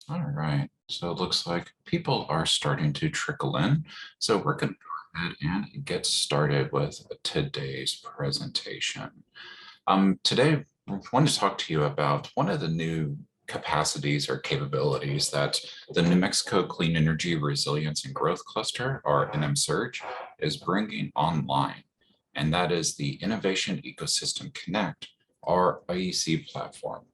All right, so it looks like people are starting to trickle in. So we're going to go ahead and get started with today's presentation. Today, I want to talk to you about one of the new capacities or capabilities that the New Mexico Clean Energy Resilience and Growth Cluster, or NMSURG, is bringing online. And that is the Innovation Ecosystem Connect, or IEC platform.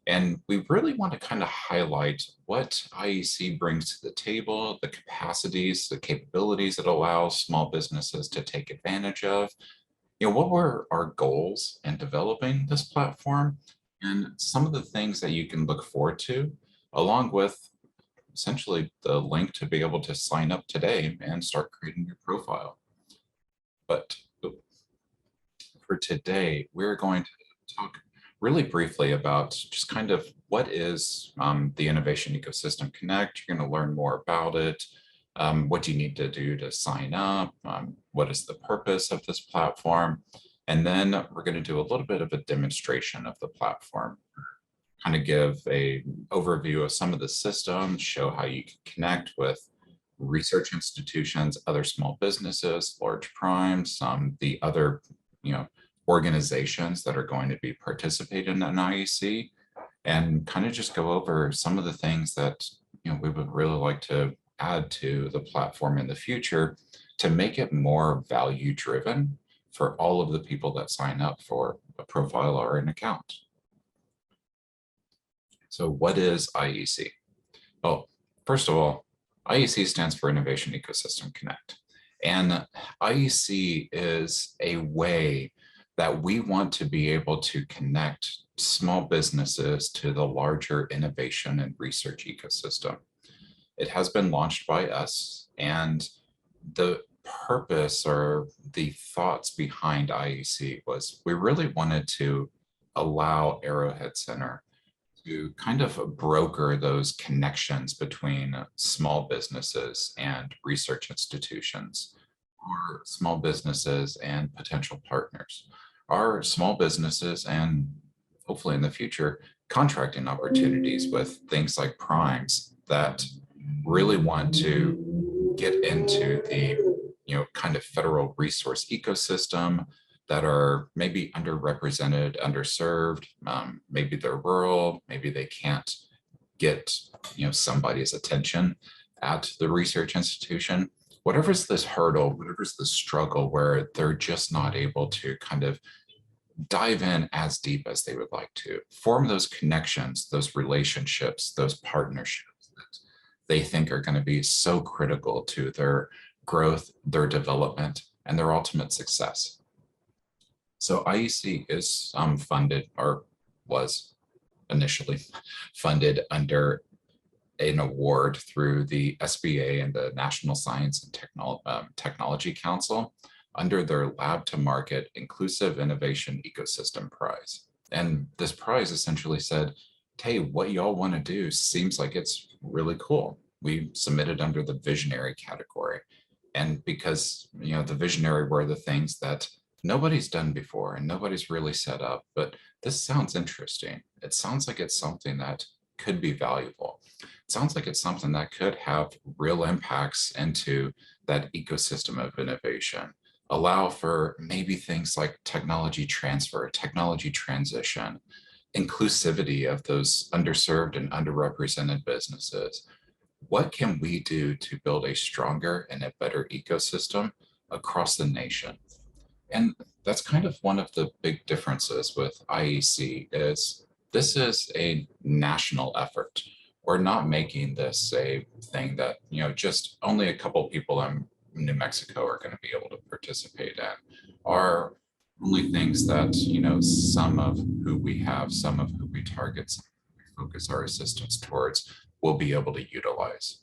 And we really want to kind of highlight what IEC brings to the table, the capacities, the capabilities it allows small businesses to take advantage of. What were our goals in developing this platform, and some of the things that you can look forward to, along with essentially the link to be able to sign up today and start creating your profile. But for today, we're going to talk really briefly about just kind of what is the Innovation Ecosystem Connect. You're going to learn more about it. What do you need to do to sign up? What is the purpose of this platform? And then we're going to do a little bit of a demonstration of the platform, kind of give a overview of some of the systems, show how you can connect with research institutions, other small businesses, large primes, the other, organizations that are going to be participating in an IEC, and kind of just go over some of the things that we would really like to add to the platform in the future to make it more value driven for all of the people that sign up for a profile or an account. So what is IEC? Well, first of all, IEC stands for Innovation Ecosystem Connect. And IEC is a way that we want to be able to connect small businesses to the larger innovation and research ecosystem. It has been launched by us, and the purpose or the thoughts behind IEC was we really wanted to allow Arrowhead Center to kind of broker those connections between small businesses and research institutions, or small businesses and potential partners, our small businesses, and hopefully in the future, contracting opportunities with things like primes that really want to get into the kind of federal resource ecosystem, that are maybe underrepresented, underserved. Maybe they're rural, maybe they can't get somebody's attention at the research institution. Whatever's this hurdle, whatever's the struggle where they're just not able to kind of dive in as deep as they would like to, form those connections, those relationships, those partnerships that they think are going to be so critical to their growth, their development, and their ultimate success. So IEC is funded, or was initially funded, under an award through the SBA and the National Science and Technology Council under their Lab to Market Inclusive Innovation Ecosystem Prize. And this prize essentially said, hey, what y'all want to do seems like it's really cool. We submitted under the visionary category. And because the visionary were the things that nobody's done before and nobody's really set up, but this sounds interesting. It sounds like it's something that could be valuable. It sounds like it's something that could have real impacts into that ecosystem of innovation, allow for maybe things like technology transfer, technology transition, inclusivity of those underserved and underrepresented businesses. What can we do to build a stronger and a better ecosystem across the nation? And that's kind of one of the big differences with IEC is this is a national effort. We're not making this a thing that, just only a couple people in New Mexico are going to be able to participate in, are only things that, some of who we have, some of who we target, some who we focus our assistance towards will be able to utilize,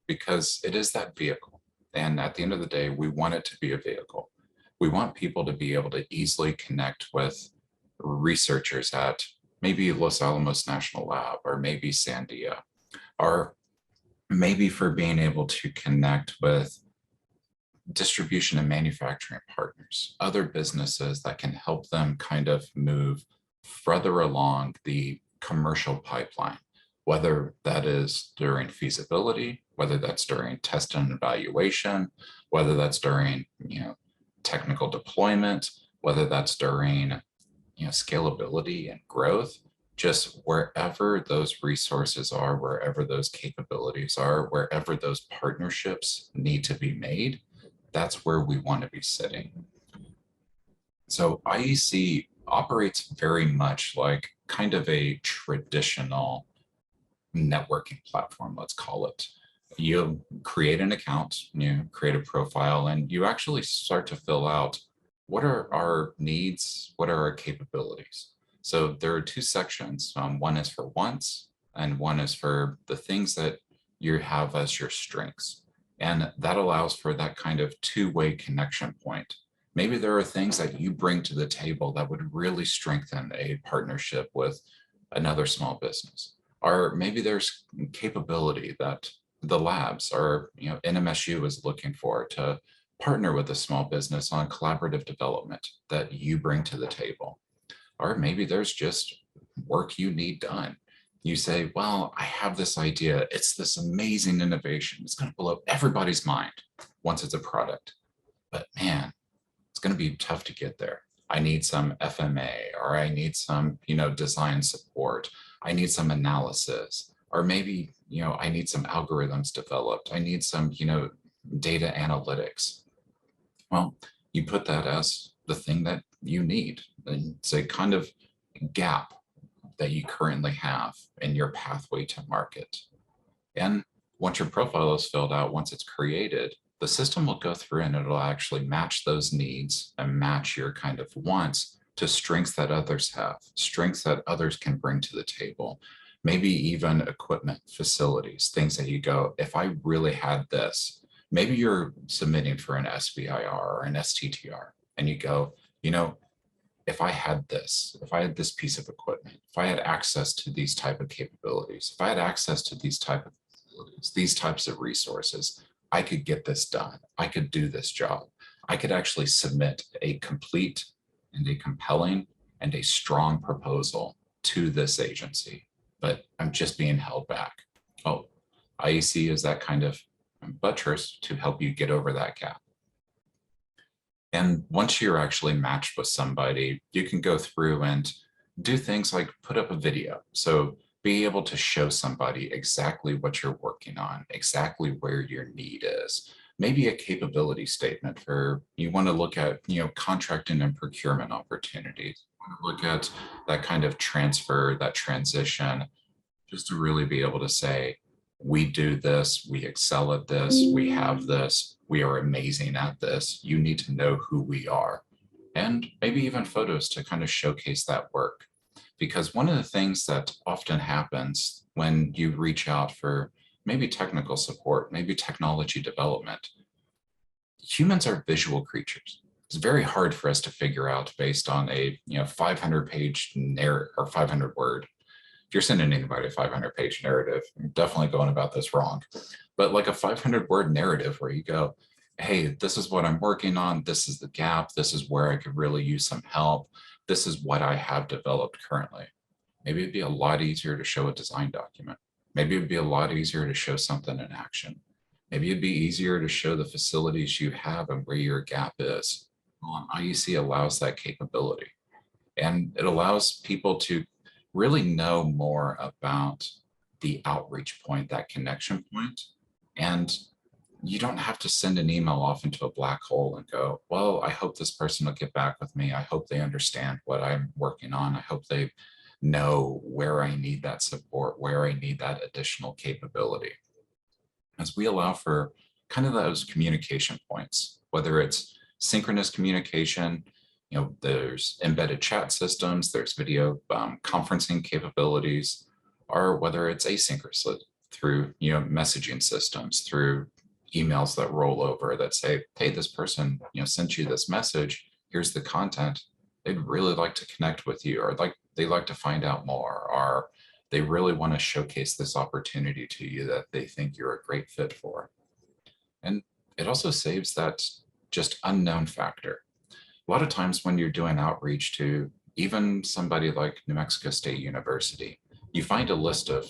because it is that vehicle. And at the end of the day, we want it to be a vehicle. We want people to be able to easily connect with researchers at maybe Los Alamos National Lab, or maybe Sandia, or maybe for being able to connect with distribution and manufacturing partners, other businesses that can help them kind of move further along the commercial pipeline, whether that is during feasibility, whether that's during test and evaluation, whether that's during, technical deployment, whether that's during, scalability and growth, just wherever those resources are, wherever those capabilities are, wherever those partnerships need to be made, that's where we want to be sitting. So IEC operates very much like kind of a traditional networking platform, let's call it. You create an account, you create a profile, and you actually start to fill out what are our needs, what are our capabilities. So there are two sections. One is for wants, and one is for the things that you have as your strengths. And that allows for that kind of two-way connection point. Maybe there are things that you bring to the table that would really strengthen a partnership with another small business. Or maybe there's capability that the labs or NMSU is looking for to partner with a small business on collaborative development that you bring to the table. Or maybe there's just work you need done. You say, well, I have this idea. It's this amazing innovation. It's going to blow everybody's mind once it's a product. But man, it's going to be tough to get there. I need some FMA, or I need some, design support. I need some analysis, or maybe, I need some algorithms developed. I need some, data analytics. Well, you put that as the thing that you need. And it's a kind of gap that you currently have in your pathway to market. And once your profile is filled out, once it's created, the system will go through and it'll actually match those needs and match your kind of wants to strengths that others have, strengths that others can bring to the table, maybe even equipment, facilities, things that you go, if I really had this, maybe you're submitting for an SBIR or an STTR, and you go, if I had this, if I had this piece of equipment, if I had access to these type of capabilities, if I had access to these type of facilities, these types of resources, I could get this done. I could do this job. I could actually submit a complete and a compelling and a strong proposal to this agency, but I'm just being held back. Oh, IEC is that kind of buttress to help you get over that gap. And once you're actually matched with somebody, you can go through and do things like put up a video. So be able to show somebody exactly what you're working on, exactly where your need is. Maybe a capability statement for, you want to look at, contracting and procurement opportunities. You want to look at that kind of transfer, that transition, just to really be able to say, we do this, we excel at this, we have this, we are amazing at this. You need to know who we are. And maybe even photos to kind of showcase that work. Because one of the things that often happens when you reach out for maybe technical support, maybe technology development, humans are visual creatures. It's very hard for us to figure out based on a 500-page narrative or 500 word. If you're sending anybody a 500-page narrative, you're definitely going about this wrong. But like a 500-word narrative where you go, hey, this is what I'm working on. This is the gap. This is where I could really use some help. This is what I have developed currently. Maybe it'd be a lot easier to show a design document. Maybe it'd be a lot easier to show something in action. Maybe it'd be easier to show the facilities you have and where your gap is. Well, IEC allows that capability. And it allows people to really know more about the outreach point, that connection point. And you don't have to send an email off into a black hole and go, well, I hope this person will get back with me. I hope they understand what I'm working on. I hope they know where I need that support, where I need that additional capability. As we allow for kind of those communication points, whether it's synchronous communication, there's embedded chat systems, there's video conferencing capabilities, or whether it's asynchronous through messaging systems, through emails that roll over that say, hey, this person sent you this message, here's the content, they'd really like to connect with you, or they like to find out more, or they really want to showcase this opportunity to you that they think you're a great fit for. And it also saves that just unknown factor. A lot of times when you're doing outreach to even somebody like New Mexico State University, You find a list of,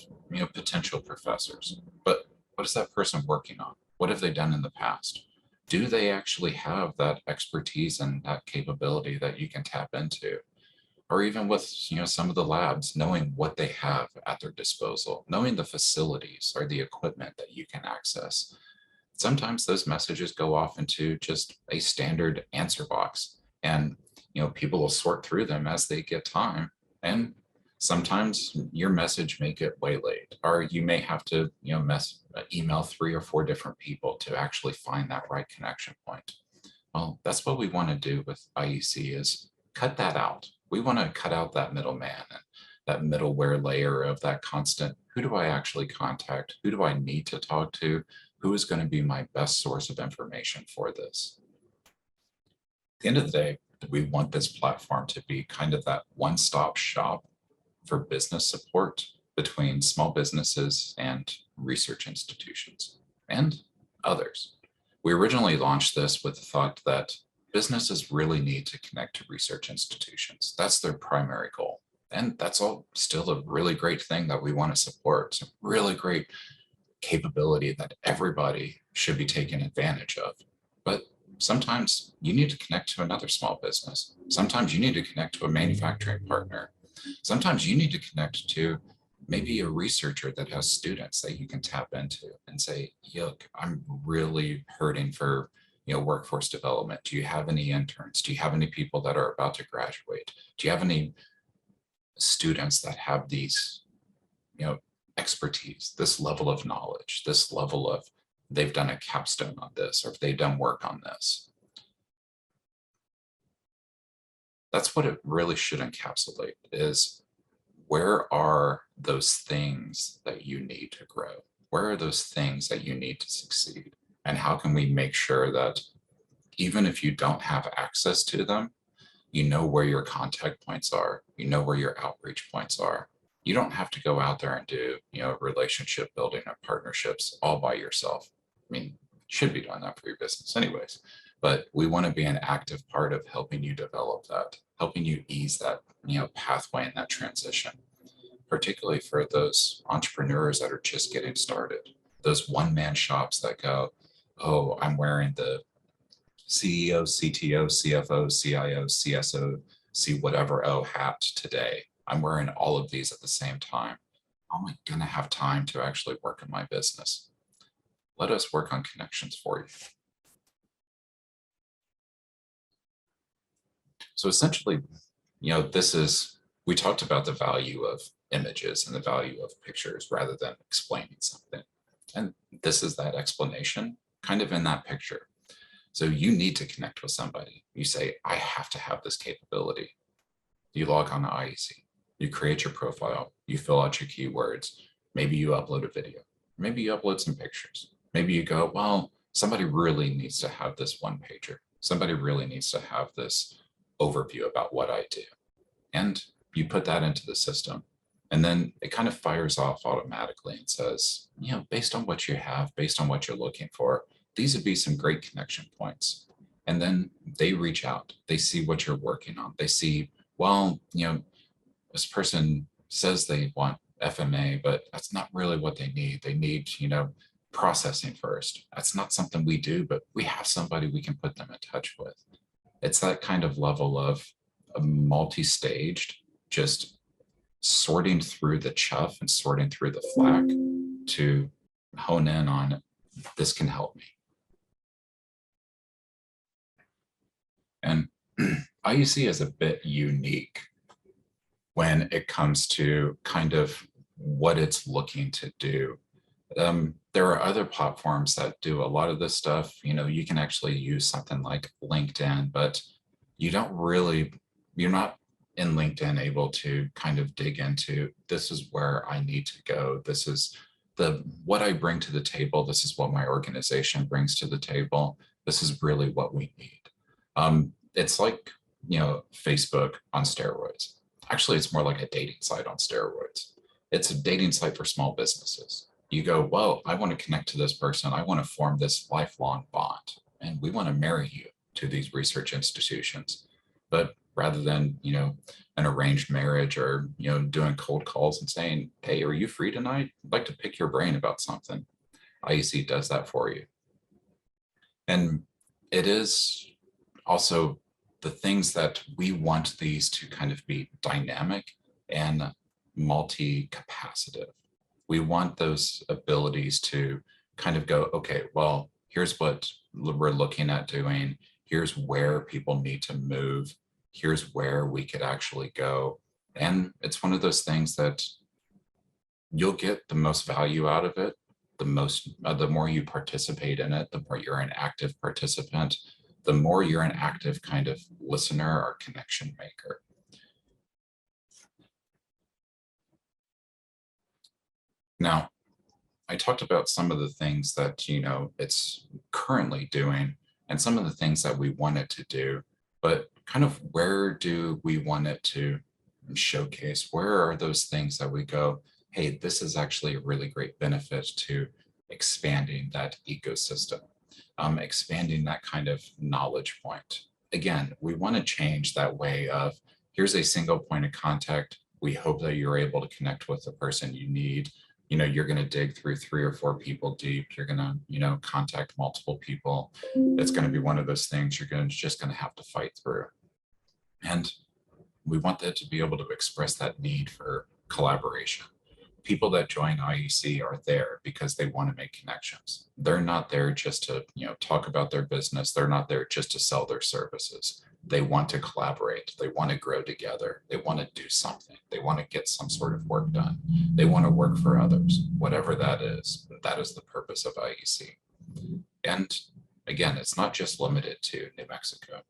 potential professors, but what is that person working on? What have they done in the past? Do they actually have that expertise and that capability that you can tap into? Or even with, some of the labs, knowing what they have at their disposal, knowing the facilities or the equipment that you can access. Sometimes those messages go off into just a standard answer box, and people will sort through them as they get time. And sometimes your message may get waylaid, or you may have to email 3 or 4 different people to actually find that right connection point. Well, that's what we want to do with IEC, is cut that out. We want to cut out that middleman and that middleware layer of that constant, who do I actually contact? Who do I need to talk to? Who is going to be my best source of information for this? At the end of the day, we want this platform to be kind of that one-stop shop for business support between small businesses and research institutions and others. We originally launched this with the thought that businesses really need to connect to research institutions. That's their primary goal. And that's all still a really great thing that we want to support. It's a really great capability that everybody should be taking advantage of. But sometimes you need to connect to another small business. Sometimes you need to connect to a manufacturing partner. Sometimes you need to connect to maybe a researcher that has students that you can tap into and say, look, I'm really hurting for workforce development. Do you have any interns? Do you have any people that are about to graduate? Do you have any students that have these expertise, this level of knowledge, this level of they've done a capstone on this, or if they've done work on this? That's what it really should encapsulate, is where are those things that you need to grow? Where are those things that you need to succeed? And how can we make sure that even if you don't have access to them, you know where your contact points are, you know where your outreach points are. You don't have to go out there and do, relationship building or partnerships all by yourself. I mean, you should be doing that for your business anyways, but we want to be an active part of helping you develop that, helping you ease that, pathway and that transition, particularly for those entrepreneurs that are just getting started, those one-man shops that go, oh, I'm wearing the CEO, CTO, CFO, CIO, CSO, C whatever O hat today. I'm wearing all of these at the same time. How am I going to have time to actually work in my business? Let us work on connections for you. So essentially, we talked about the value of images and the value of pictures rather than explaining something. And this is that explanation kind of in that picture. So you need to connect with somebody. You say, I have to have this capability. You log on to IEC, you create your profile, you fill out your keywords. Maybe you upload a video, maybe you upload some pictures. Maybe you go, well, somebody really needs to have this one pager. Somebody really needs to have this overview about what I do. And you put that into the system. And then it kind of fires off automatically and says, based on what you have, based on what you're looking for, these would be some great connection points. And then they reach out, they see what you're working on. They see, well, this person says they want FMA, but that's not really what they need. They need, processing first. That's not something we do, but we have somebody we can put them in touch with. It's that kind of level of a multi-staged, just sorting through the chuff and sorting through the flack to hone in on, this can help me. And IEC is a bit unique when it comes to kind of what it's looking to do. There are other platforms that do a lot of this stuff. You can actually use something like LinkedIn, but you're not in LinkedIn able to kind of dig into, this is where I need to go. This is what I bring to the table. This is what my organization brings to the table. This is really what we need. It's like, Facebook on steroids. Actually, it's more like a dating site on steroids. It's a dating site for small businesses. You go, well, I want to connect to this person. I want to form this lifelong bond, and we want to marry you to these research institutions. But rather than, an arranged marriage or, doing cold calls and saying, hey, are you free tonight? I'd like to pick your brain about something. IEC does that for you. And it is also the things that we want these to kind of be dynamic and multi-capacitive. We want those abilities to kind of go, okay, well, here's what we're looking at doing. Here's where people need to move. Here's where we could actually go. And it's one of those things that you'll get the most value out of it. The more you participate in it, the more you're an active participant, the more you're an active kind of listener or connection maker. Now, I talked about some of the things that, it's currently doing and some of the things that we want it to do, but kind of where do we want it to showcase? Where are those things that we go, hey, this is actually a really great benefit to expanding that ecosystem, expanding that kind of knowledge point. Again, we want to change that way of here's a single point of contact. We hope that you're able to connect with the person you need. You're going to dig through 3 or 4 people deep. You're going to, contact multiple people. It's going to be one of those things you're just going to have to fight through. And we want that to be able to express that need for collaboration. People that join IEC are there because they want to make connections. They're not there just to, talk about their business. They're not there just to sell their services. They want to collaborate. They want to grow together. They want to do something. They want to get some sort of work done. They want to work for others, whatever that is. That is the purpose of IEC. And again, it's not just limited to New Mexico.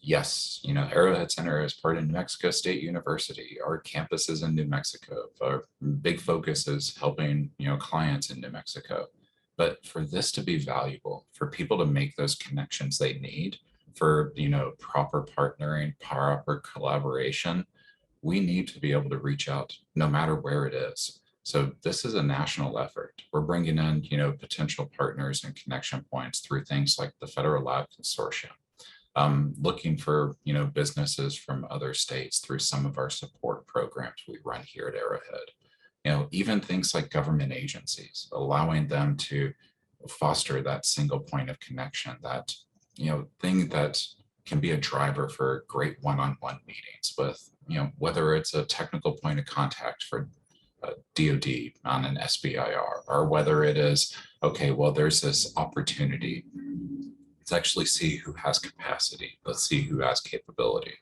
Yes, Arrowhead Center is part of New Mexico State University. Our campus is in New Mexico. Our big focus is helping, clients in New Mexico. But for this to be valuable, for people to make those connections they need, for, proper partnering, proper collaboration, we need to be able to reach out no matter where it is. So this is a national effort. We're bringing in, potential partners and connection points through things like the Federal Lab Consortium. Looking for, businesses from other states through some of our support programs we run here at Arrowhead. Even things like government agencies, allowing them to foster that single point of connection, that, thing that can be a driver for great one-on-one meetings with, whether it's a technical point of contact for DoD on an SBIR, or whether it is, okay, well, there's this opportunity. Let's actually see who has capacity. Let's see who has capability.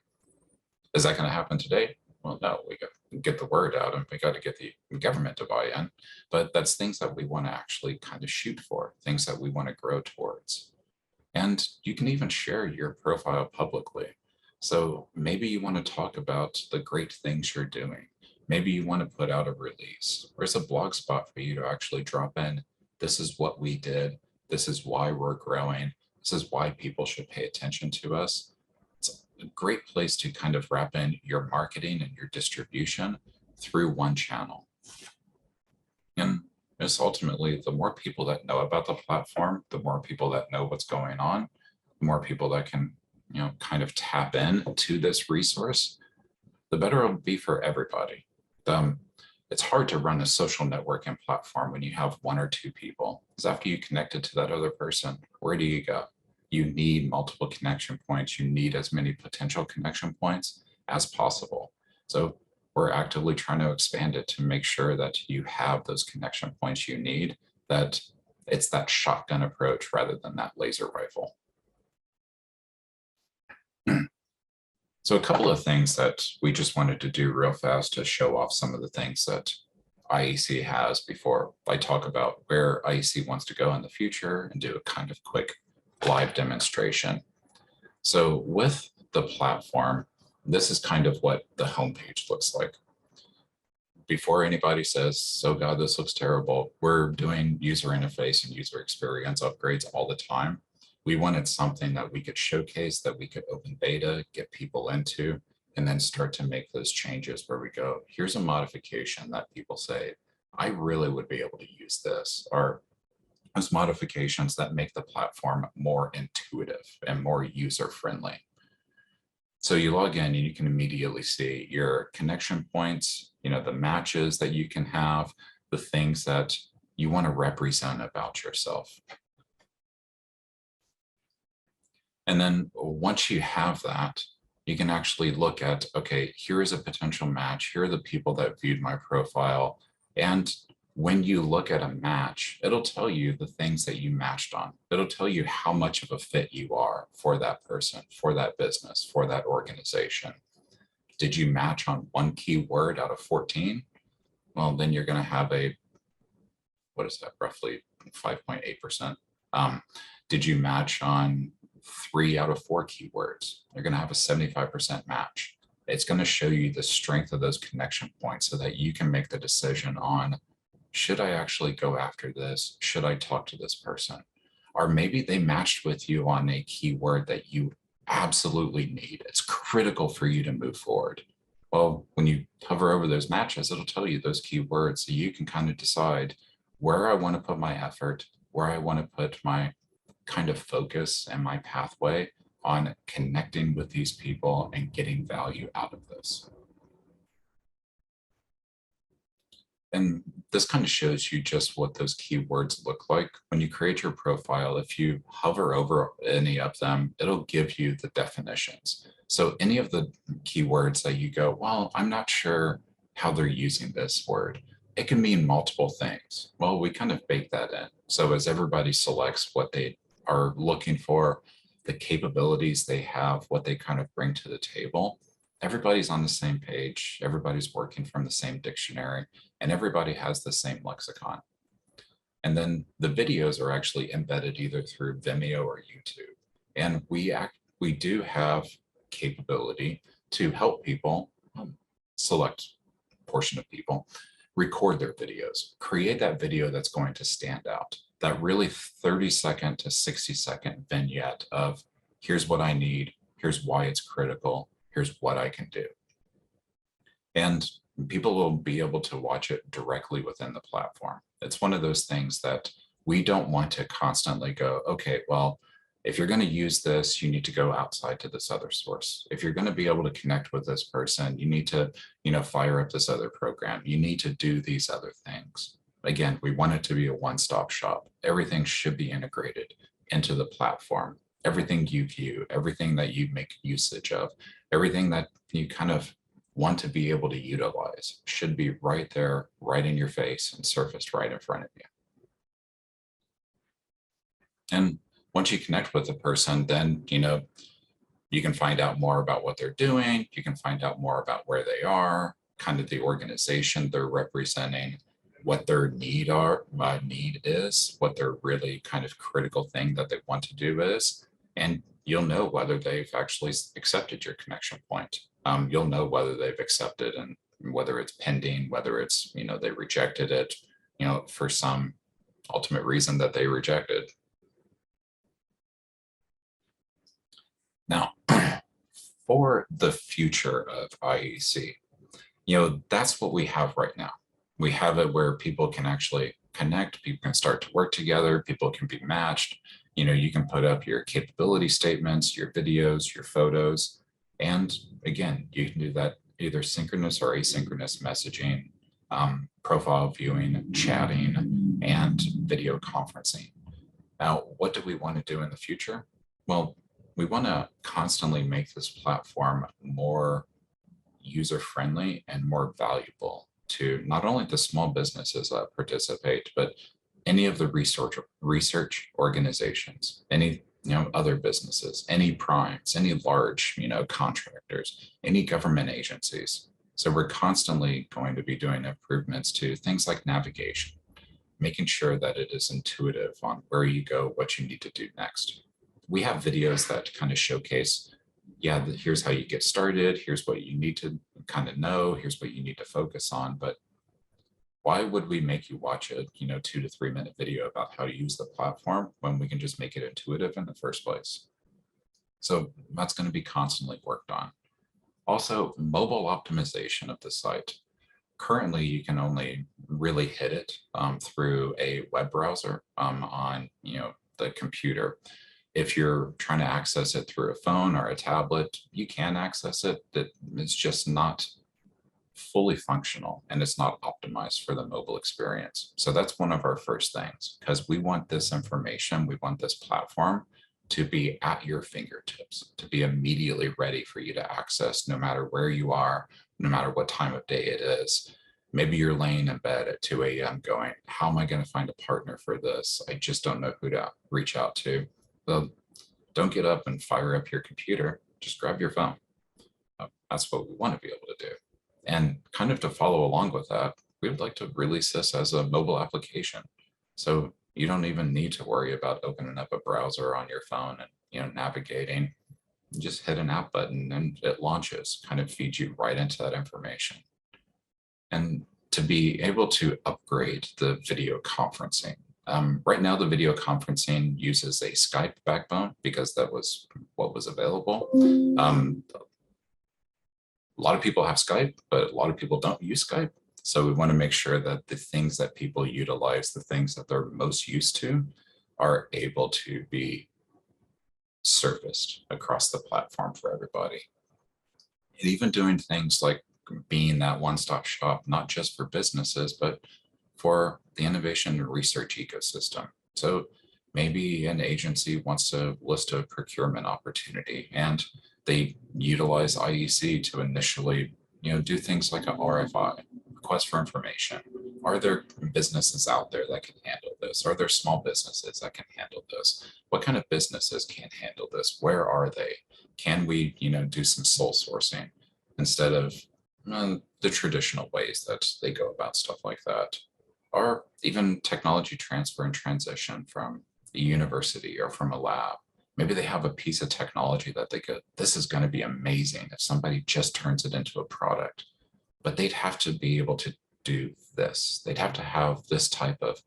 Is that going to happen today? Well, no, we got to get the word out and we got to get the government to buy in. But that's things that we want to actually kind of shoot for, things that we want to grow towards. And you can even share your profile publicly. So maybe you want to talk about the great things you're doing. Maybe you want to put out a release. There's a blog spot for you to actually drop in. This is what we did. This is why we're growing. This is why people should pay attention to us. It's a great place to kind of wrap in your marketing and your distribution through one channel. And it's ultimately the more people that know about the platform, the more people that know what's going on, the more people that can, kind of tap in to this resource, the better it'll be for everybody. It's hard to run a social networking platform when you have 1 or 2 people, because after you connected to that other person, where do you go? You need multiple connection points. You need as many potential connection points as possible. So we're actively trying to expand it to make sure that you have those connection points you need, that it's that shotgun approach rather than that laser rifle. So a couple of things that we just wanted to do real fast to show off some of the things that IEC has before I talk about where IEC wants to go in the future and do a kind of quick live demonstration. So with the platform, this is kind of what the homepage looks like. Before anybody says, oh God, this looks terrible, we're doing user interface and user experience upgrades all the time. We wanted something that we could showcase, that we could open beta, get people into, and then start to make those changes where we go, here's a modification that people say, I really would be able to use this, or those modifications that make the platform more intuitive and more user-friendly. So you log in and you can immediately see your connection points, the matches that you can have, the things that you want to represent about yourself. And then once you have that, you can actually look at, okay, here is a potential match. Here are the people that viewed my profile. And when you look at a match, it'll tell you the things that you matched on. It'll tell you how much of a fit you are for that person, for that business, for that organization. Did you match on one keyword out of 14? Well, then you're going to have what is that, roughly 5.8%. Did you match on 3 out of 4 keywords? You're going to have a 75% match. It's going to show you the strength of those connection points so that you can make the decision on, should I actually go after this? Should I talk to this person? Or maybe they matched with you on a keyword that you absolutely need. It's critical for you to move forward. Well, when you hover over those matches, it'll tell you those keywords so you can kind of decide where I want to put my effort, where I want to put my kind of focus and my pathway on connecting with these people and getting value out of this. And this kind of shows you just what those keywords look like. When you create your profile, if you hover over any of them, it'll give you the definitions. So any of the keywords that you go, well, I'm not sure how they're using this word. It can mean multiple things. Well, we kind of bake that in. So as everybody selects what they are looking for, the capabilities they have, what they kind of bring to the table, everybody's on the same page, everybody's working from the same dictionary, and everybody has the same lexicon. And then the videos are actually embedded either through Vimeo or YouTube. And we do have capability to help people, select portion of people, record their videos, create that video that's going to stand out, that really 30-second to 60-second vignette of, here's what I need, here's why it's critical, here's what I can do. And people will be able to watch it directly within the platform. It's one of those things that we don't want to constantly go, okay, well, if you're going to use this, you need to go outside to this other source. If you're going to be able to connect with this person, you need to, fire up this other program. You need to do these other things. Again, we want it to be a one-stop shop. Everything should be integrated into the platform. Everything you view, everything that you make usage of, everything that you kind of want to be able to utilize should be right there, right in your face and surfaced right in front of you. And once you connect with the person, then, you can find out more about what they're doing. You can find out more about where they are, kind of the organization they're representing, what their need is, what their really kind of critical thing that they want to do is. And you'll know whether they've actually accepted your connection point. You'll know whether they've accepted and whether it's pending, whether it's, they rejected it, for some ultimate reason that they rejected. Now, for the future of IEC, that's what we have right now. We have it where people can actually connect, people can start to work together, people can be matched. You can put up your capability statements, your videos, your photos. And again, you can do that either synchronous or asynchronous messaging, profile viewing, chatting, and video conferencing. Now, what do we want to do in the future? Well, we want to constantly make this platform more user-friendly and more valuable to not only the small businesses that participate, but any of the research organizations, any other businesses, any primes, any large contractors, any government agencies. So we're constantly going to be doing improvements to things like navigation, making sure that it is intuitive on where you go, what you need to do next. We have videos that kind of showcase, here's how you get started, here's what you need to kind of know, here's what you need to focus on. But why would we make you watch a 2 to 3 minute video about how to use the platform when we can just make it intuitive in the first place? So that's going to be constantly worked on. Also, mobile optimization of the site. Currently, you can only really hit it through a web browser on the computer. If you're trying to access it through a phone or a tablet, you can access it. It's just not fully functional and it's not optimized for the mobile experience. So that's one of our first things, because we want this information, we want this platform to be at your fingertips, to be immediately ready for you to access no matter where you are, no matter what time of day it is. Maybe you're laying in bed at 2 a.m. going, how am I going to find a partner for this? I just don't know who to reach out to. Well, don't get up and fire up your computer. Just grab your phone. That's what we want to be able to do. And kind of to follow along with that, we would like to release this as a mobile application. So you don't even need to worry about opening up a browser on your phone and navigating. You just hit an app button and it launches, kind of feeds you right into that information. And to be able to upgrade the video conferencing. Right now, the video conferencing uses a Skype backbone because that was what was available. A lot of people have Skype, but a lot of people don't use Skype. So we want to make sure that the things that people utilize, the things that they're most used to, are able to be surfaced across the platform for everybody. And even doing things like being that one-stop shop, not just for businesses, but for the innovation and research ecosystem. So maybe an agency wants to list a procurement opportunity and they utilize IEC to initially, do things like an RFI, request for information. Are there businesses out there that can handle this? Are there small businesses that can handle this? What kind of businesses can handle this? Where are they? Can we, do some soul sourcing instead of the traditional ways that they go about stuff like that? Or even technology transfer and transition from a university or from a lab. Maybe they have a piece of technology that they go, this is going to be amazing if somebody just turns it into a product. But they'd have to be able to do this. They'd have to have this type of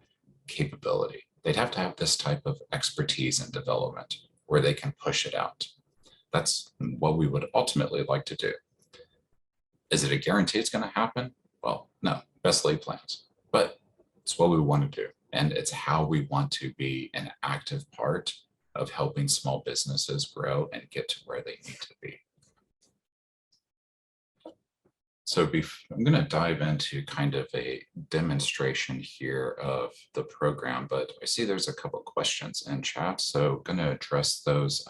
capability. They'd have to have this type of expertise and development where they can push it out. That's what we would ultimately like to do. Is it a guarantee it's going to happen? Well, no, best laid plans. But it's what we want to do. And it's how we want to be an active part of helping small businesses grow and get to where they need to be. So I'm going to dive into kind of a demonstration here of the program, but I see there's a couple of questions in chat, so I'm going to address those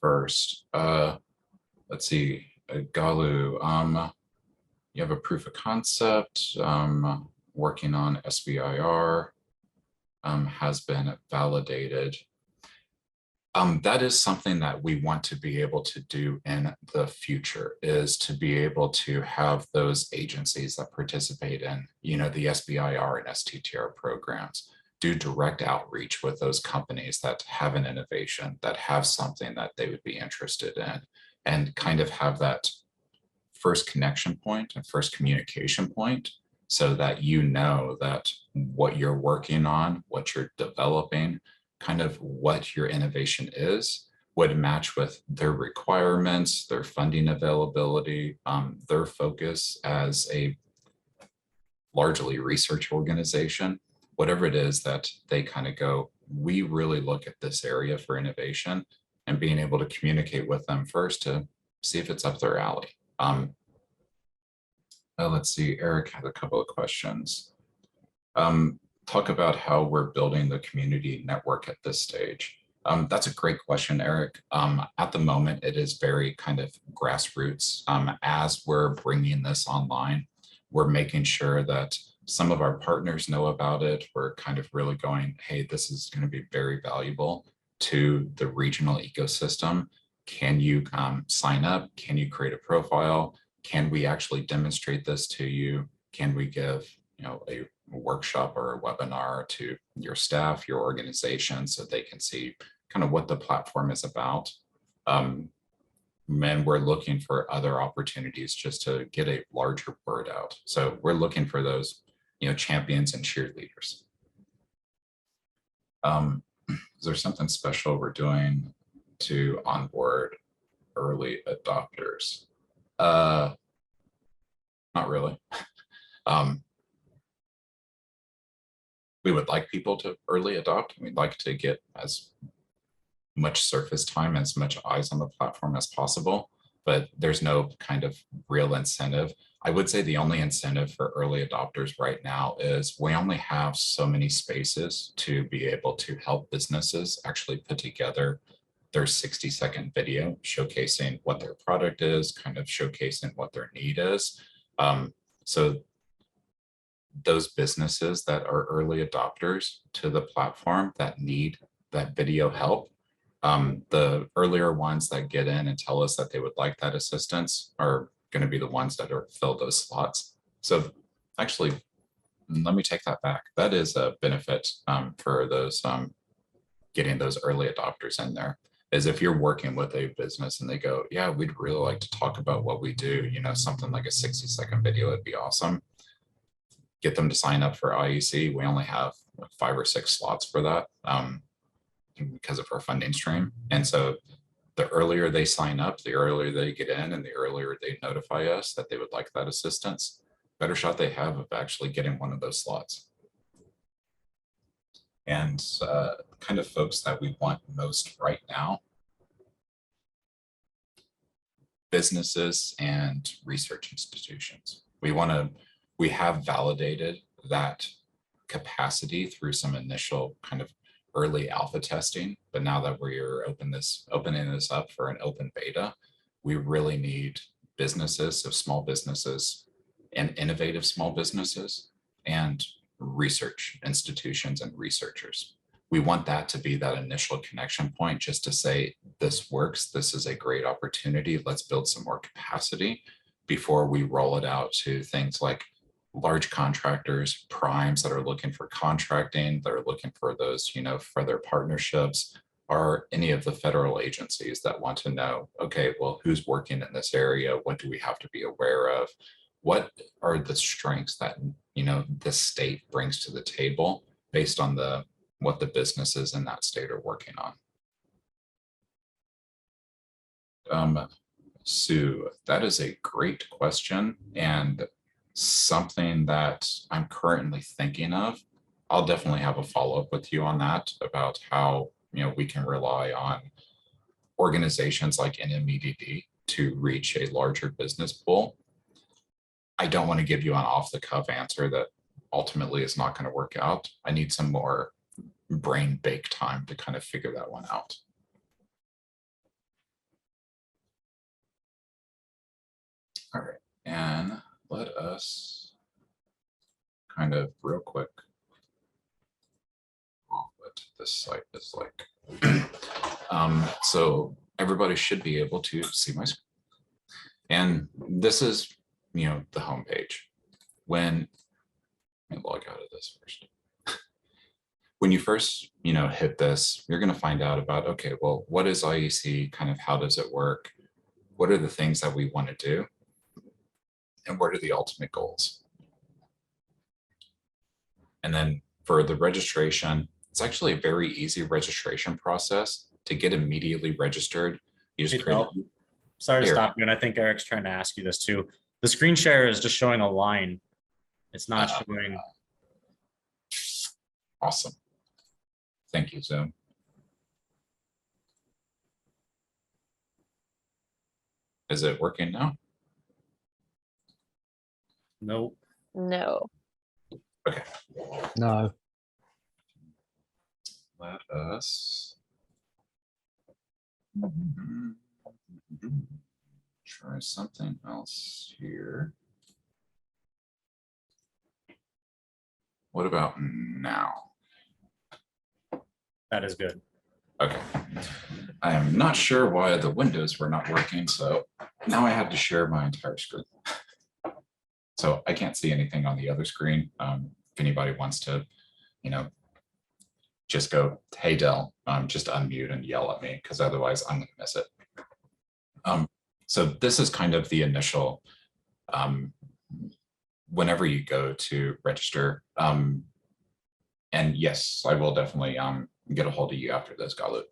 first. Let's see, Galu, you have a proof of concept, working on SBIR, has been validated. That is something that we want to be able to do in the future, is to be able to have those agencies that participate in, the SBIR and STTR programs do direct outreach with those companies that have an innovation, that have something that they would be interested in, and kind of have that first connection point and first communication point so that that what you're working on, what you're developing, kind of what your innovation is, would match with their requirements, their funding availability, their focus as a largely research organization, whatever it is that they kind of go, we really look at this area for innovation, and being able to communicate with them first to see if it's up their alley. Let's see, Eric had a couple of questions. Talk about how we're building the community network at this stage. That's a great question, Eric. At the moment, it is very kind of grassroots. As we're bringing this online, we're making sure that some of our partners know about it. We're kind of really going, hey, this is going to be very valuable to the regional ecosystem. Can you sign up? Can you create a profile? Can we actually demonstrate this to you? Can we give a workshop or a webinar to your staff, your organization, so they can see kind of what the platform is about? And we're looking for other opportunities just to get a larger word out. So we're looking for those, champions and cheerleaders. Is there something special we're doing to onboard early adopters? Not really. We would like people to early adopt. We'd like to get as much surface time, as much eyes on the platform as possible, but there's no kind of real incentive. I would say the only incentive for early adopters right now is we only have so many spaces to be able to help businesses actually put together their 60-second video showcasing what their product is, kind of showcasing what their need is. So those businesses that are early adopters to the platform that need that video help, the earlier ones that get in and tell us that they would like that assistance are going to be the ones that are fill those slots. So actually, let me take that back. That is a benefit for those getting those early adopters in there. Is if you're working with a business and they go, yeah, we'd really like to talk about what we do, you know, something like a 60-second video would be awesome. Get them to sign up for IEC. We only have 5 or 6 slots for that because of our funding stream. And so the earlier they sign up, the earlier they get in, and the earlier they notify us that they would like that assistance, better shot they have of actually getting one of those slots. And kind of folks that we want most right now, businesses and research institutions. We have validated that capacity through some initial kind of early alpha testing, but now that we're opening this up for an open beta, we really need businesses, so small businesses and innovative small businesses and research institutions and researchers. We want that to be that initial connection point, just to say, this works, this is a great opportunity, let's build some more capacity before we roll it out to things like large contractors, primes that are looking for contracting, that are looking for those, you know, for their partnerships, or any of the federal agencies that want to know, okay, well, who's working in this area? What do we have to be aware of? What are the strengths that, you know, the state brings to the table based on what the businesses in that state are working on? Sue, that is a great question, and something that I'm currently thinking of. I'll definitely have a follow-up with you on that about how, you know, we can rely on organizations like NMEDD to reach a larger business pool. I don't want to give you an off-the-cuff answer that ultimately is not going to work out. I need some more brain bake time to kind of figure that one out. All right, and let us kind of real quick what this site is like. So everybody should be able to see my screen. And this is, you know, the home page. Let me log out of this first. When you first, you know, hit this, you're going to find out about, okay, well, what is IEC? Kind of how does it work? What are the things that we want to do? And what are the ultimate goals? And then for the registration, it's actually a very easy registration process to get immediately registered. You just create. Sorry to stop you, and I think Eric's trying to ask you this too. The screen share is just showing a line. It's not showing. Awesome. Thank you, Zoom. Is it working now? Nope. No. Okay. No. Let us try something else here. What about now? That is good. Okay. I am not sure why the windows were not working, so now I have to share my entire screen. So I can't see anything on the other screen. If anybody wants to, you know, just go, hey, Dell, just unmute and yell at me, because otherwise I'm going to miss it. So this is kind of the initial, whenever you go to register. And yes, I will definitely get a hold of you after this, Galu.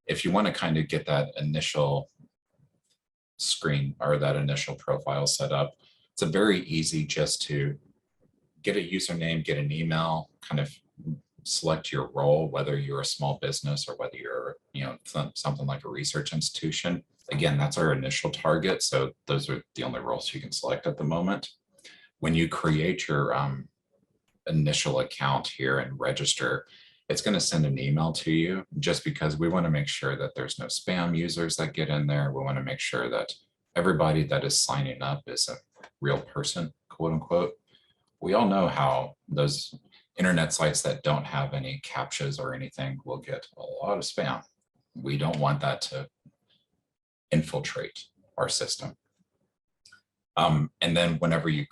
If you want to kind of get that initial screen or that initial profile set up, it's a very easy just to get a username, get an email, kind of select your role, whether you're a small business or whether you're, something like a research institution. Again, that's our initial target. So those are the only roles you can select at the moment. When you create your initial account here and register, it's going to send an email to you, just because we want to make sure that there's no spam users that get in there. We want to make sure that everybody that is signing up is a real person, quote unquote. We all know how those internet sites that don't have any captchas or anything will get a lot of spam. We don't want that to infiltrate our system. And then whenever you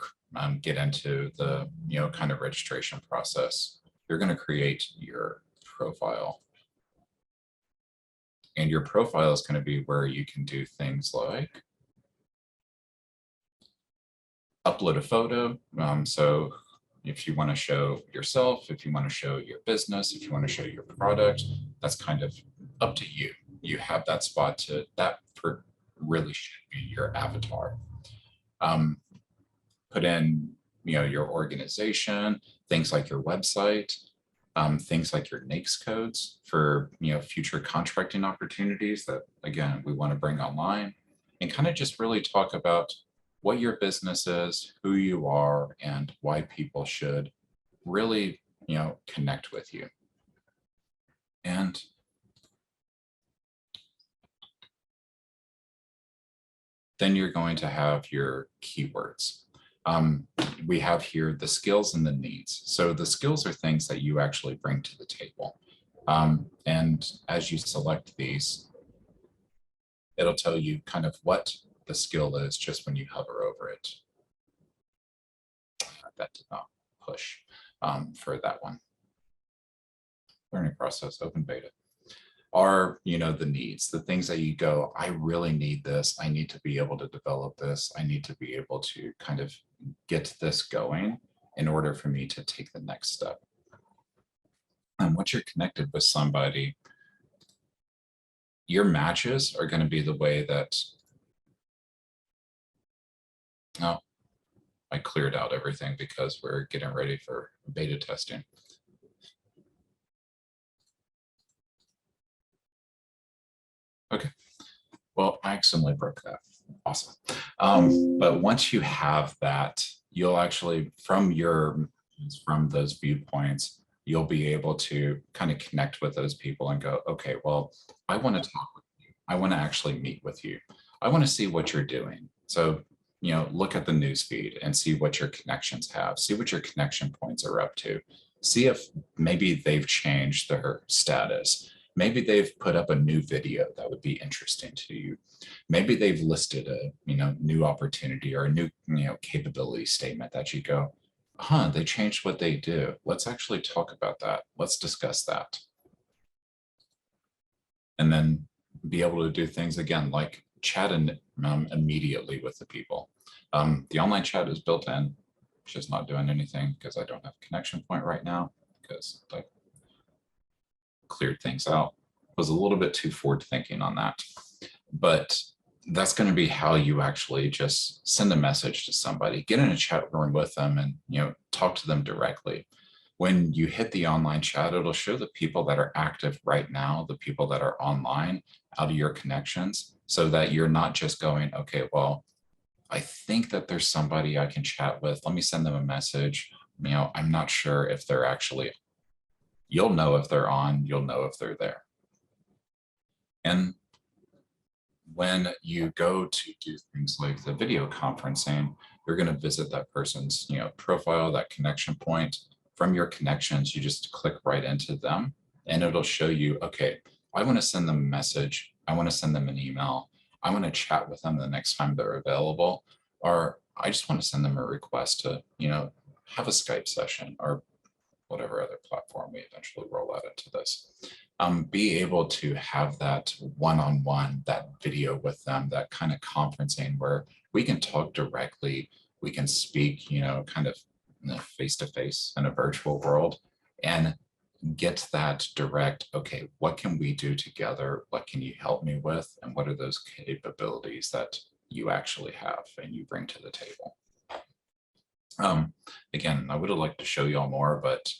get into the kind of registration process, you're going to create your profile. And your profile is going to be where you can do things like upload a photo. So if you want to show yourself, if you want to show your business, if you want to show your product, that's kind of up to you. You have that spot to, that really should be your avatar. Put in, your organization, things like your website, things like your NAICS codes for, future contracting opportunities that, again, we want to bring online, and kind of just really talk about what your business is, who you are, and why people should really, connect with you. And then you're going to have your keywords. We have here the skills and the needs. So the skills are things that you actually bring to the table. And as you select these, it'll tell you kind of what the skill is just when you hover over it. That did not push for that one. Learning process, open beta. Are, the needs, the things that you go, I really need this. I need to be able to develop this. I need to be able to kind of get this going in order for me to take the next step. And once you're connected with somebody, your matches are going to be the way that, oh, I cleared out everything because we're getting ready for beta testing. Okay, well, I accidentally broke that. Awesome. But once you have that, you'll actually, from those viewpoints, you'll be able to kind of connect with those people and go, okay, well, I want to talk with you. I want to actually meet with you. I want to see what you're doing. So, look at the news feed and see what your connections have. See what your connection points are up to. See if maybe they've changed their status. Maybe they've put up a new video that would be interesting to you. Maybe they've listed a new opportunity or a new capability statement that you go, huh, they changed what they do. Let's actually talk about that. Let's discuss that. And then be able to do things again like chat immediately with the people. The online chat is built in. It's just not doing anything because I don't have a connection point right now because like cleared things out. Was a little bit too forward thinking on that, but that's going to be how you actually just send a message to somebody, get in a chat room with them, and talk to them directly. When you hit the online chat, it'll show the people that are active right now, the people that are online out of your connections, so that you're not just going, okay, well, I think that there's somebody I can chat with. Let me send them a message. I'm not sure if they're actually. You'll know if they're on, you'll know if they're there. And when you go to do things like the video conferencing, you're going to visit that person's profile, that connection point. From your connections, you just click right into them and it'll show you, okay, I want to send them a message. I want to send them an email. I want to chat with them the next time they're available, or I just want to send them a request to, have a Skype session or whatever other platform we eventually roll out into this. Be able to have that one-on-one, that video with them, that kind of conferencing where we can talk directly, we can speak, kind of face-to-face in a virtual world, and get that direct, okay, what can we do together? What can you help me with? And what are those capabilities that you actually have and you bring to the table? Again, I would have liked to show y'all more, but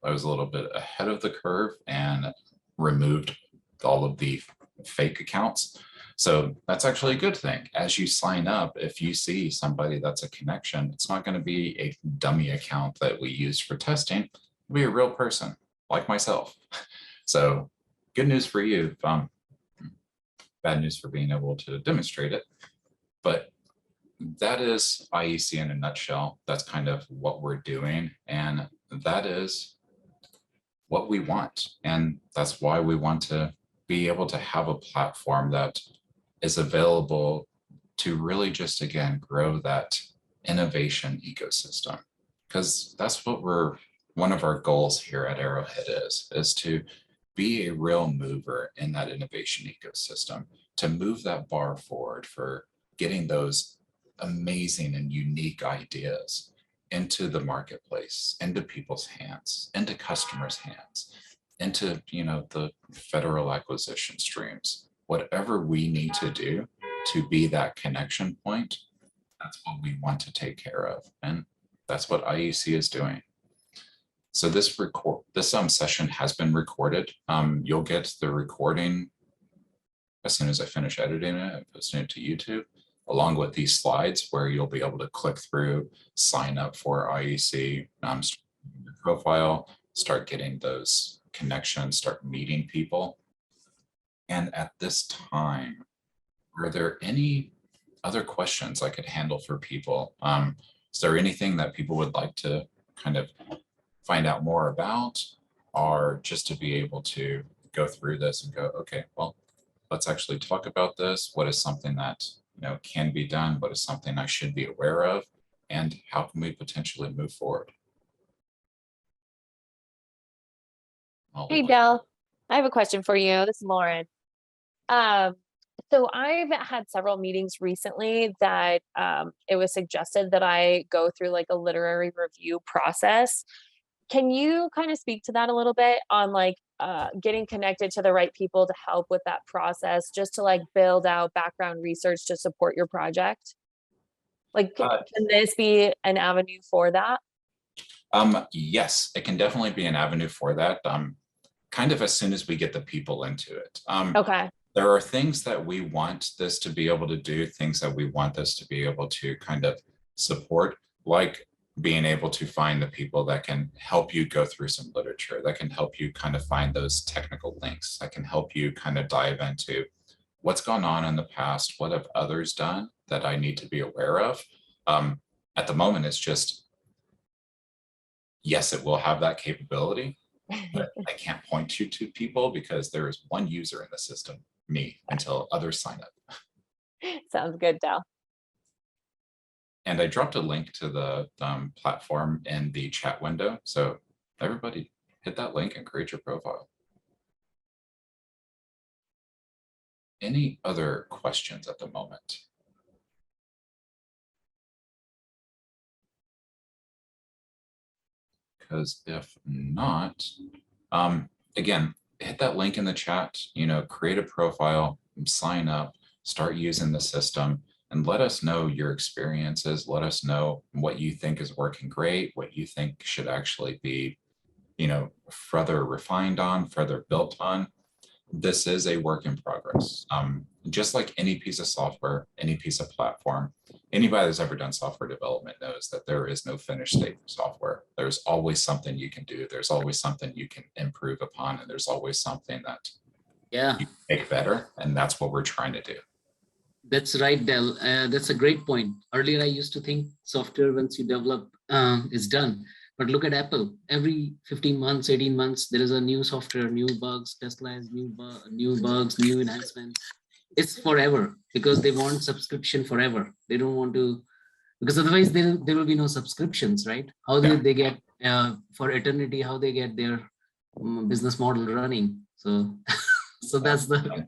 I was a little bit ahead of the curve and removed all of the fake accounts. So that's actually a good thing. As you sign up, if you see somebody that's a connection, it's not going to be a dummy account that we use for testing. It'll be a real person like myself. So good news for you. Bad news for being able to demonstrate it. But that is IEC in a nutshell. That's kind of what we're doing. And that is what we want. And that's why we want to be able to have a platform that is available to really just, again, grow that innovation ecosystem. Because that's what one of our goals here at Arrowhead is to be a real mover in that innovation ecosystem, to move that bar forward for getting those amazing and unique ideas into the marketplace, into people's hands, into customers' hands, into the federal acquisition streams. Whatever we need to do to be that connection point, that's what we want to take care of. And that's what IEC is doing. So this session has been recorded. You'll get the recording as soon as I finish editing it and posting it to YouTube, along with these slides where you'll be able to click through, sign up for IEC, profile, start getting those connections, start meeting people. And at this time, are there any other questions I could handle for people? Is there anything that people would like to kind of find out more about, or just to be able to go through this and go, okay, well, let's actually talk about this. What is something that can be done? What is something I should be aware of? And how can we potentially move forward? Hey, Del, I have a question for you. This is Lauren. So I've had several meetings recently that it was suggested that I go through like a literary review process. Can you kind of speak to that a little bit on like getting connected to the right people to help with that process, just to like build out background research to support your project? Like, can this be an avenue for that? Yes, it can definitely be an avenue for that. Kind of as soon as we get the people into it. Okay. There are things that we want this to be able to do, things that we want this to be able to kind of support, like being able to find the people that can help you go through some literature, that can help you kind of find those technical links, that can help you kind of dive into what's gone on in the past, what have others done that I need to be aware of. At the moment, it's just, yes, it will have that capability, but I can't point you to people because there is one user in the system, me, until others sign up. Sounds good, Del. And I dropped a link to the platform in the chat window. So everybody hit that link and create your profile. Any other questions at the moment? Because if not, again, hit that link in the chat, create a profile, sign up, start using the system, and let us know your experiences. Let us know what you think is working great, what you think should actually be, further refined on, further built on. This is a work in progress. Just like any piece of software, any piece of platform, anybody that's ever done software development knows that there is no finished state for software. There's always something you can do. There's always something you can improve upon, and there's always something that you can make better. And that's what we're trying to do. That's right, Del. That's a great point. Earlier, I used to think software, once you develop, is done. But look at Apple. Every 15 months, 18 months, there is a new software, new bugs. Tesla has new bugs, new enhancements. It's forever because they want subscription forever. They don't want to, because otherwise there will be no subscriptions, right? How they get for eternity, how they get their business model running. So, so that's the.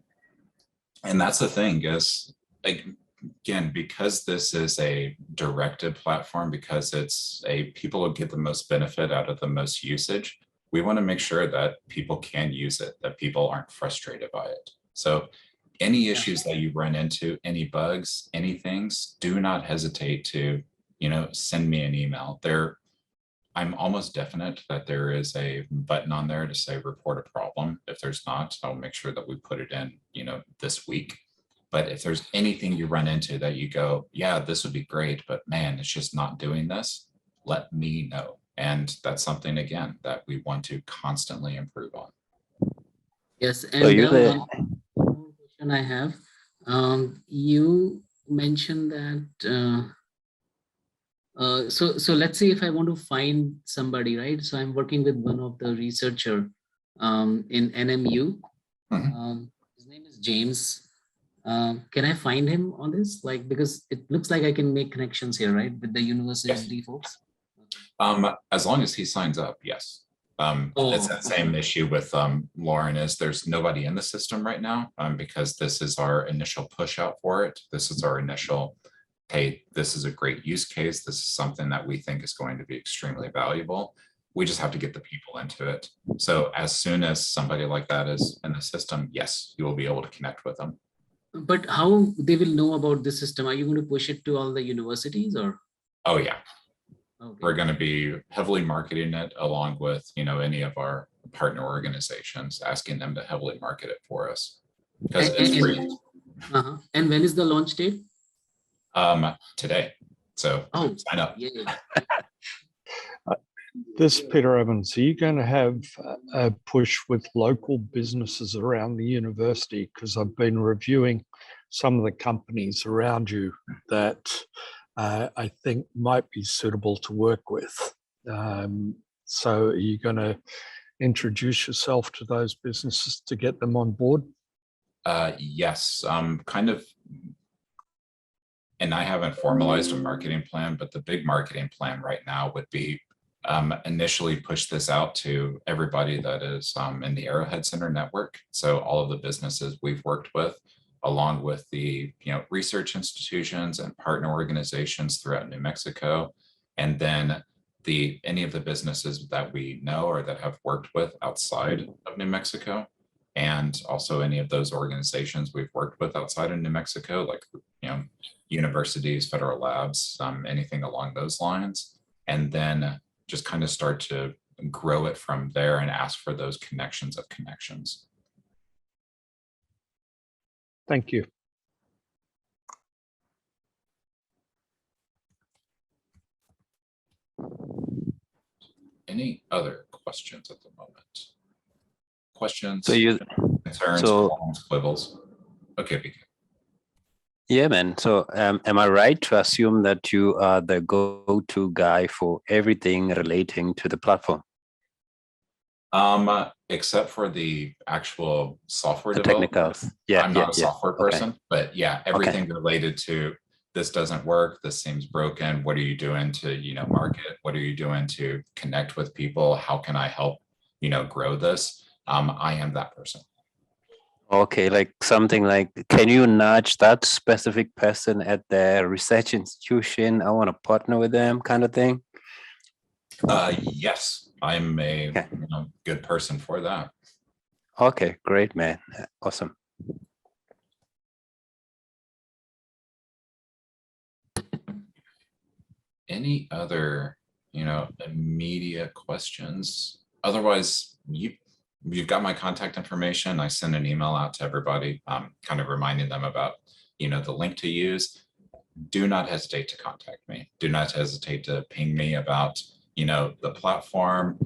And that's the thing is, again, because this is a directed platform, because it's people will get the most benefit out of the most usage, we want to make sure that people can use it, that people aren't frustrated by it. So any issues that you run into, any bugs, any things, do not hesitate to, send me an email. I'm almost definite that there is a button on there to say report a problem. If there's not, I'll make sure that we put it in, this week. But if there's anything you run into that you go, yeah, this would be great, but man, it's just not doing this, let me know. And that's something, again, that we want to constantly improve on. Yes, So and you the one more question I have. You mentioned that. So let's say if I want to find somebody, right? So I'm working with one of the researcher in NMU. His name is James. Can I find him on this? Like, because it looks like I can make connections here, right? With the university folks. As long as he signs up, yes. It's that same issue with Lauren is there's nobody in the system right now because this is our initial push out for it. This is our initial, hey, this is a great use case. This is something that we think is going to be extremely valuable. We just have to get the people into it. So as soon as somebody like that is in the system, yes, you will be able to connect with them. But how they will know about the system? Are you going to push it to all the universities or? Oh yeah. Okay. We're going to be heavily marketing it along with, any of our partner organizations, asking them to heavily market it for us because it's free. And when is the launch date? Today. So sign up. Yeah. This is Peter Evans. Are you going to have a push with local businesses around the university? Because I've been reviewing some of the companies around you that I think might be suitable to work with. So are you going to introduce yourself to those businesses to get them on board? Yes, kind of. And I haven't formalized a marketing plan, but the big marketing plan right now would be initially push this out to everybody that is in the Arrowhead Center network. So all of the businesses we've worked with, along with the research institutions and partner organizations throughout New Mexico, and then any of the businesses that we know or that have worked with outside of New Mexico, and also any of those organizations we've worked with outside of New Mexico, like universities, federal labs, anything along those lines, and then just kind of start to grow it from there and ask for those connections of connections. Thank you. Any other questions at the moment? Questions? so you concerns? so- Quibbles? Okay, begin. yeah, man. So am I right to assume that you are the go-to guy for everything relating to the platform? Except for the actual software The development. technicals. Yeah, I'm not a software person, but yeah, everything related to this doesn't work, this seems broken. What are you doing to, market? What are you doing to connect with people? How can I help, grow this? I am that person. Okay, like something like, can you nudge that specific person at the research institution? I want to partner with them, kind of thing. Yes, I'm a good person for that. Okay, great, man. Awesome. Any other, immediate questions? Otherwise, you've got my contact information. I send an email out to everybody, kind of reminding them about, the link to use. Do not hesitate to contact me. Do not hesitate to ping me about, the platform,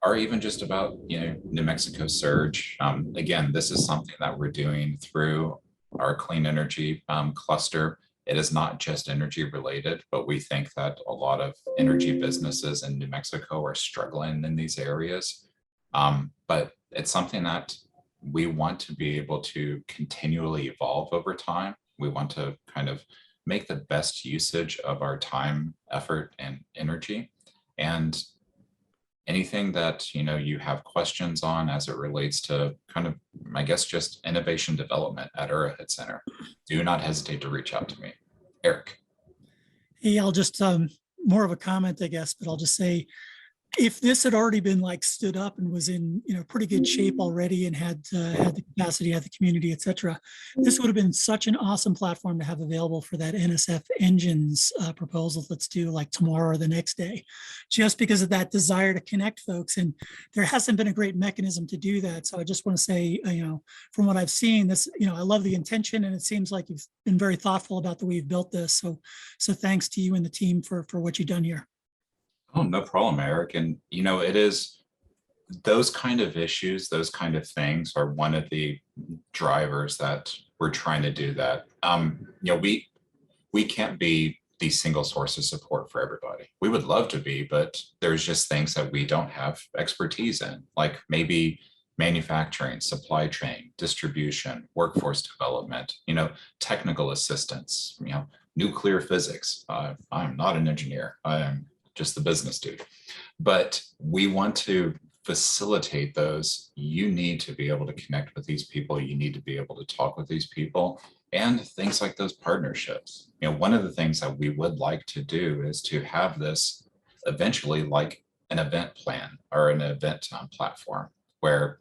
or even just about, New Mexico CERG. Again, this is something that we're doing through our clean energy cluster. It is not just energy related, but we think that a lot of energy businesses in New Mexico are struggling in these areas. But it's something that we want to be able to continually evolve over time. We want to kind of make the best usage of our time, effort, and energy. And anything that you have questions on as it relates to kind of, I guess, just innovation development at Arrowhead Center, do not hesitate to reach out to me. Eric. Hey, I'll just more of a comment, I guess, but I'll just say if this had already been like stood up and was in, you know, pretty good shape already and had the capacity, had the community, et cetera, this would have been such an awesome platform to have available for that NSF engines proposal that's due like tomorrow or the next day, just because of that desire to connect folks. And there hasn't been a great mechanism to do that. So I just want to say, you know, from what I've seen, this, you know, I love the intention, and it seems like you've been very thoughtful about the way you've built this. So thanks to you and the team for what you've done here. Oh, no problem, Eric. And, you know, it is those kind of issues, those kind of things are one of the drivers that we're trying to do that. You know, we can't be the single source of support for everybody. We would love to be, but there's just things that we don't have expertise in, like maybe manufacturing, supply chain, distribution, workforce development, you know, technical assistance, you know, nuclear physics. I'm not an engineer. I am just the business dude. But we want to facilitate those. You need to be able to connect with these people. You need to be able to talk with these people, and things like those partnerships. You know, one of the things that we would like to do is to have this eventually like an event plan or an event platform where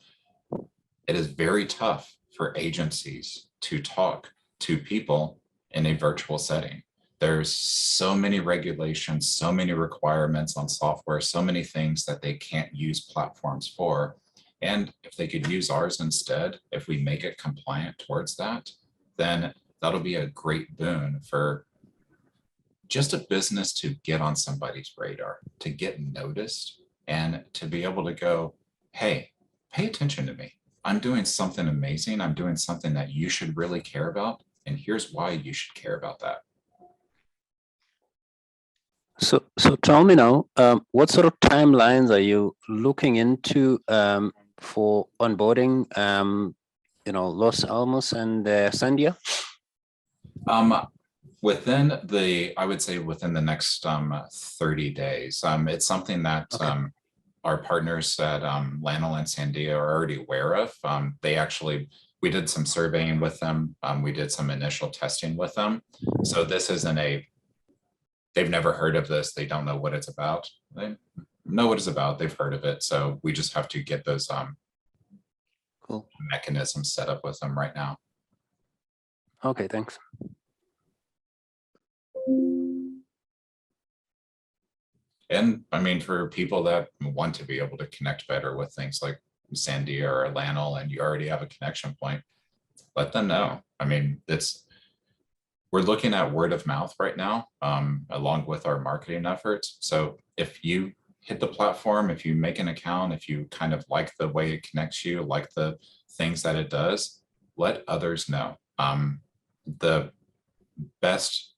it is very tough for agencies to talk to people in a virtual setting. There's so many regulations, so many requirements on software, so many things that they can't use platforms for. And if they could use ours instead, if we make it compliant towards that, then that'll be a great boon for just a business to get on somebody's radar, to get noticed, and to be able to go, hey, pay attention to me. I'm doing something amazing. I'm doing something that you should really care about. And here's why you should care about that. So tell me now, what sort of timelines are you looking into for onboarding, you know, Los Alamos and Sandia? Within the, I would say within the next 30 days. It's something that our partners at Lanel and Sandia are already aware of. They actually, we did some surveying with them. We did some initial testing with them. So this isn't a, they've never heard of this. They don't know what it's about. They know what it's about. They've heard of it. So we just have to get those Cool. mechanisms set up with them right now. Okay, thanks. And I mean, for people that want to be able to connect better with things like Sandia or Lanel, and you already have a connection point, let them know. I mean, we're looking at word of mouth right now, along with our marketing efforts. So if you hit the platform, if you make an account, if you kind of like the way it connects you, like the things that it does, let others know. The best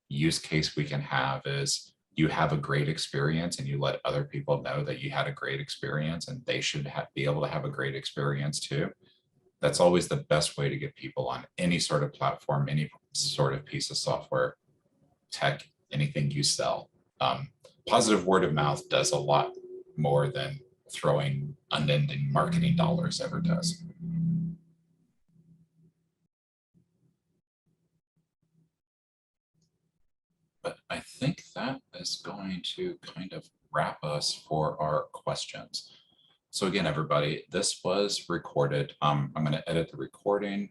use case we can have is you have a great experience and you let other people know that you had a great experience, and they should be able to have a great experience too. That's always the best way to get people on any sort of platform, any sort of piece of software, tech, anything you sell. Positive word of mouth does a lot more than throwing unending marketing dollars ever does. But I think that is going to kind of wrap us for our questions. So again, everybody, this was recorded. I'm going to edit the recording,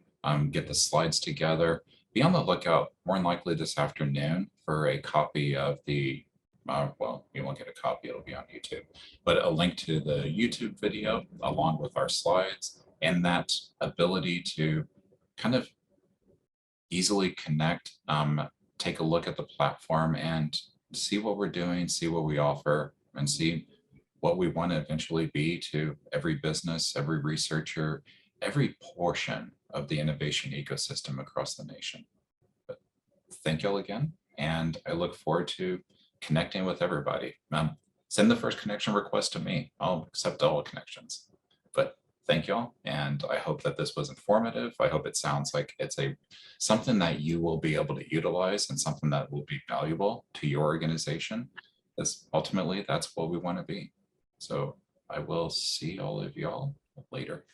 get the slides together. Be on the lookout, more than likely this afternoon, for a copy of the, well, you won't get a copy, it'll be on YouTube, but a link to the YouTube video along with our slides, and that ability to kind of easily connect, take a look at the platform and see what we're doing, see what we offer, and see what we want to eventually be to every business, every researcher, every portion of the innovation ecosystem across the nation. But thank y'all again, and I look forward to connecting with everybody. Send the first connection request to me. I'll accept all connections. But thank y'all, and I hope that this was informative. I hope it sounds like it's something that you will be able to utilize and something that will be valuable to your organization, because ultimately that's what we want to be. So I will see all of y'all later.